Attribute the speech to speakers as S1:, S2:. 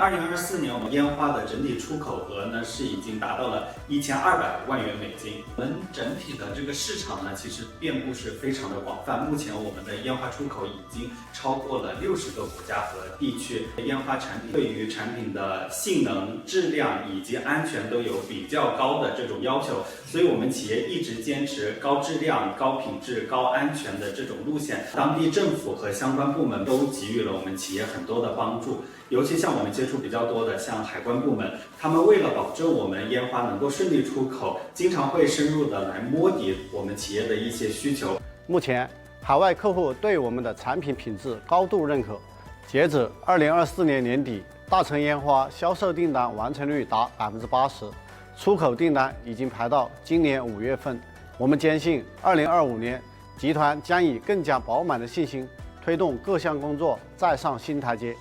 S1: 2024年我们烟花的整体出口额呢是已经达到了1200万元美金。我们整体的这个市场呢，其实遍布是非常的广泛。目前我们的烟花出口已经超过了60个国家和地区。烟花产品对于产品的性能、质量以及安全都有比较高的这种要求，所以我们企业一直坚持高质量、高品质、高安全的这种路线。当地政府和相关部门都给予了我们企业很多的帮助，尤其像我们接触比较多的像海关部门，他们为了保证我们烟花能够顺利出口，经常会深入的来摸底我们企业的一些需求。
S2: 目前，海外客户对我们的产品品质高度认可。截止2024年年底，大成烟花销售订单完成率达80%，出口订单已经排到今年5月份。我们坚信，2025年集团将以更加饱满的信心推动各项工作再上新台阶。